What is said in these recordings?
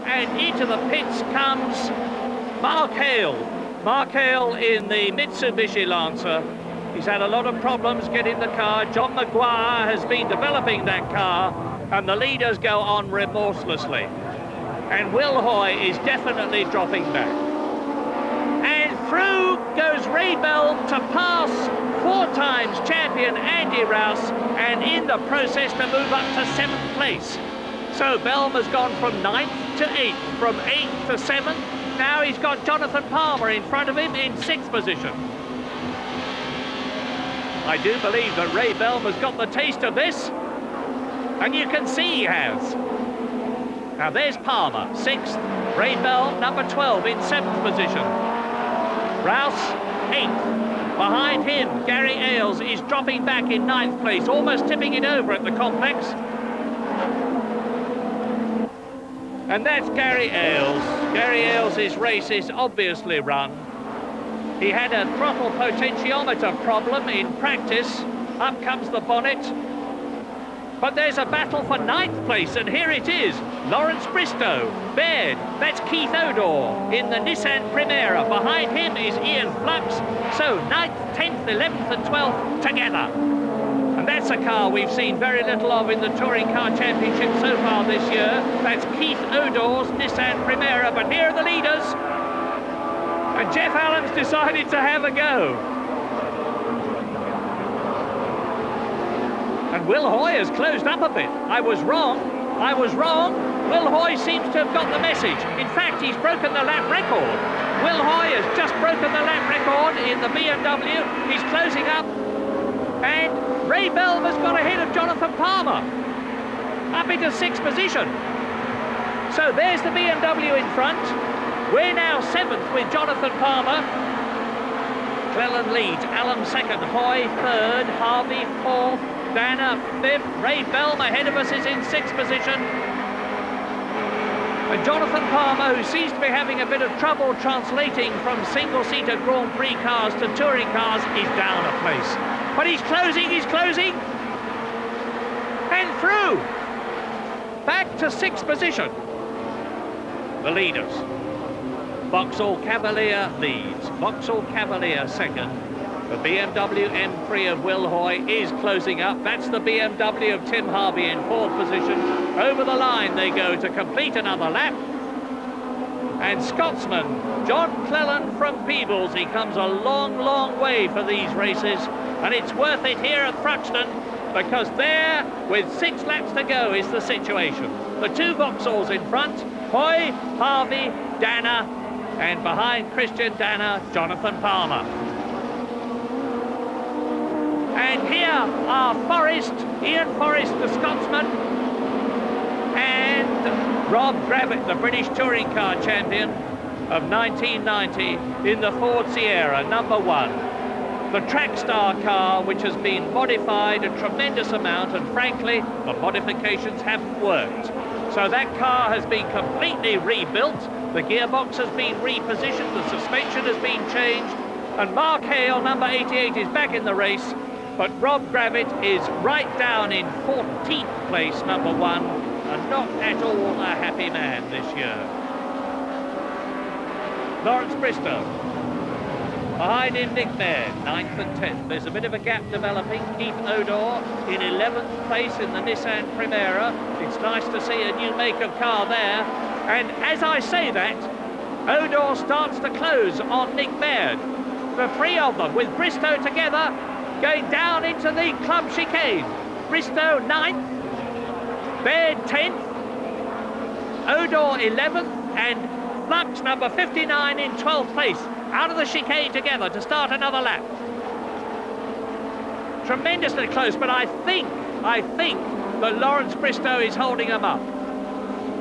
and into the pits comes Mark Hale. Mark Hale in the Mitsubishi Lancer. He's had a lot of problems getting the car. John Maguire has been developing that car, and the leaders go on remorselessly. And Will Hoy is definitely dropping back. And through goes Ray Bell to pass 4 times champion Andy Rouse, and in the process to move up to 7th place. So Bell has gone from 9th to 8th, from 8th to 7th. Now he's got Jonathan Palmer in front of him in 6th position. I do believe that Ray Bell has got the taste of this, and you can see he has. Now there's Palmer, 6th. Ray Bell, number 12, in 7th position. Rouse, 8th. Behind him, Gary Ailes is dropping back in 9th place, almost tipping it over at the complex. And that's Gary Ailes. Gary Ailes' race is obviously run. He had a throttle potentiometer problem in practice. Up comes the bonnet. But there's a battle for 9th place, and here it is. Lawrence Bristow, Baird, that's Keith Odor in the Nissan Primera. Behind him is Ian Flux. So 9th, 10th, 11th and 12th together. And that's a car we've seen very little of in the Touring Car Championship so far this year. That's Keith Odor's Nissan Primera, but here are the leaders. And Jeff Allen's decided to have a go. And Will Hoy has closed up a bit. I was wrong. Will Hoy seems to have got the message. In fact, he's broken the lap record. Will Hoy has just broken the lap record in the BMW. He's closing up. And Ray Bell has got ahead of Jonathan Palmer, up into 6th position. So there's the BMW in front. We're now 7th with Jonathan Palmer. Cleland leads, Allen 2nd, Hoy 3rd, Harvey 4th, Dana 5th, Ray Bell ahead of us is in 6th position. And Jonathan Palmer, who seems to be having a bit of trouble translating from single-seater Grand Prix cars to touring cars, is down a place. But he's closing, and through, back to 6th position. The leaders. Vauxhall Cavalier leads, Vauxhall Cavalier 2nd. The BMW M3 of Will Hoy is closing up. That's the BMW of Tim Harvey in 4th position. Over the line they go to complete another lap. And Scotsman John Cleland from Peebles. He comes a long, long way for these races. And it's worth it here at Thruxton, because there, with 6 laps to go, is the situation. The 2 Vauxhalls in front, Hoy, Harvey, Dana, and behind Christian Dana, Jonathan Palmer. And here are Forrest, Ian Forrest, the Scotsman, and Rob Gravitt, the British Touring Car Champion of 1990 in the Ford Sierra, number 1. The Trackstar car, which has been modified a tremendous amount, and frankly, the modifications haven't worked. So that car has been completely rebuilt, the gearbox has been repositioned, the suspension has been changed, and Mark Hale, number 88, is back in the race, but Rob Gravitt is right down in 14th place, number 1, and not at all a happy man this year. Lawrence Bristow. Behind him, Nick Baird, 9th and 10th. There's a bit of a gap developing. Keith Odor in 11th place in the Nissan Primera. It's nice to see a new make of car there. And as I say that, Odor starts to close on Nick Baird. The 3 of them, with Bristow together, going down into the club chicane. Bristow 9th, Baird 10th, Odor 11th, and Flux number 59 in 12th place. Out of the chicane together to start another lap. Tremendously close, but I think that Lawrence Bristow is holding them up.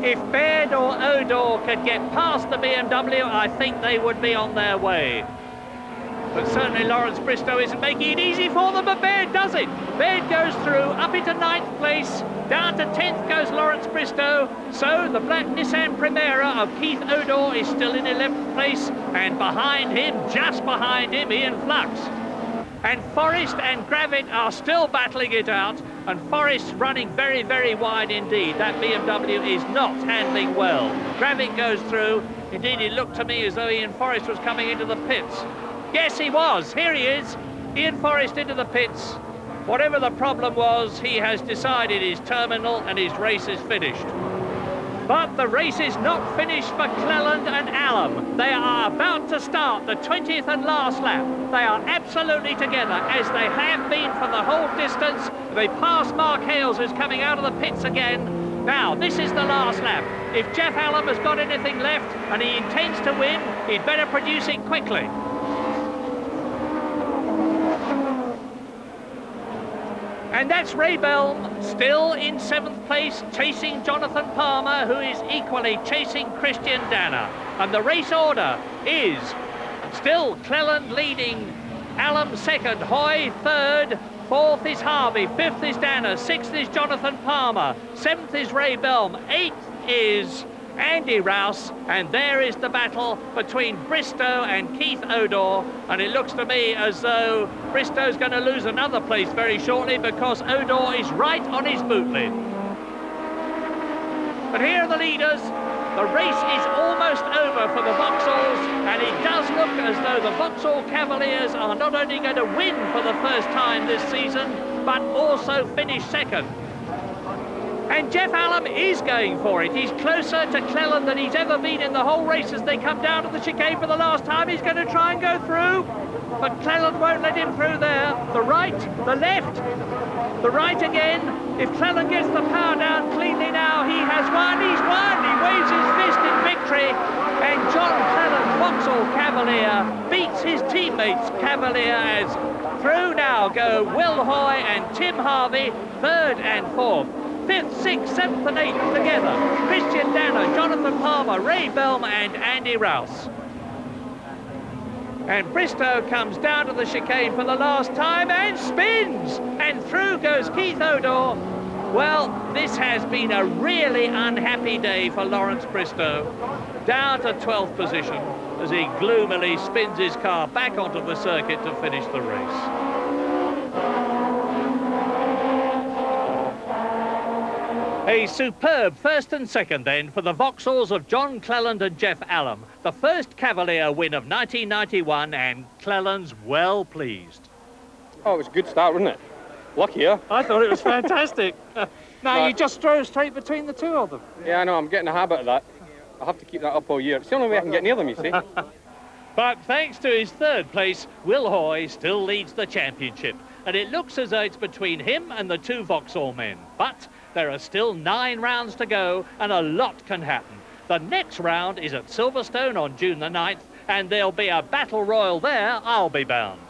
If Baird or Odor could get past the BMW, I think they would be on their way. But certainly Lawrence Bristow isn't making it easy for them, but Baird does it. Baird goes through, up into 9th place, down to 10th goes Lawrence Bristow. So the black Nissan Primera of Keith Odor is still in 11th place, and behind him, just behind him, Ian Flux. And Forrest and Gravitt are still battling it out, And Forrest running very, very wide indeed. That BMW is not handling well. Gravik goes through. Indeed, it looked to me as though Ian Forrest was coming into the pits. Yes, he was. Here he is. Ian Forrest into the pits. Whatever the problem was, he has decided his terminal and his race is finished. But the race is not finished for Cleland and Allen. They are about to start the 20th and last lap. They are absolutely together, as they have been for the whole distance. They pass Mark Hales, who's coming out of the pits again. Now, this is the last lap. If Jeff Allen has got anything left and he intends to win, he'd better produce it quickly. And that's Ray Belm, still in 7th place, chasing Jonathan Palmer, who is equally chasing Christian Danner. And the race order is still Cleland leading, Allen 2nd, Hoy 3rd, 4th is Harvey, 5th is Danner, 6th is Jonathan Palmer, 7th is Ray Belm, 8th is Andy Rouse, and there is the battle between Bristow and Keith Odor, and it looks to me as though Bristow's going to lose another place very shortly because Odor is right on his boot lid. But here are the leaders. The race is almost over for the Vauxhalls, and it does look as though the Vauxhall Cavaliers are not only going to win for the first time this season, but also finish 2nd. And Jeff Allen is going for it. He's closer to Cleland than he's ever been in the whole race as they come down to the chicane for the last time. He's going to try and go through, but Cleland won't let him through there. The right, the left, the right again. If Cleland gets the power down cleanly now, he has won. He's won. He waves his fist in victory. And John Cleland, Vauxhall Cavalier, beats his teammates Cavalier as through now go Will Hoy and Tim Harvey, 3rd and 4th. 5th, 6th, 7th and 8th together. Christian Danner, Jonathan Palmer, Ray Belm and Andy Rouse. And Bristow comes down to the chicane for the last time and spins! And through goes Keith Odor. Well, this has been a really unhappy day for Lawrence Bristow. Down to 12th position as he gloomily spins his car back onto the circuit to finish the race. A superb 1st and 2nd then for the Vauxhalls of John Cleland and Jeff Allen. The first Cavalier win of 1991, and Cleland's well pleased. Oh, it was a good start, wasn't it? Lucky, yeah? I thought it was fantastic. Now, you just drove straight between the two of them. Yeah, I know, I'm getting a habit of that. I'll have to keep that up all year. It's the only way I can get near them, you see. But thanks to his 3rd place, Will Hoy still leads the championship. And it looks as though it's between him and the 2 Vauxhall men. But there are still 9 rounds to go, and a lot can happen. The next round is at Silverstone on June the 9th, and there'll be a battle royal there, I'll be bound.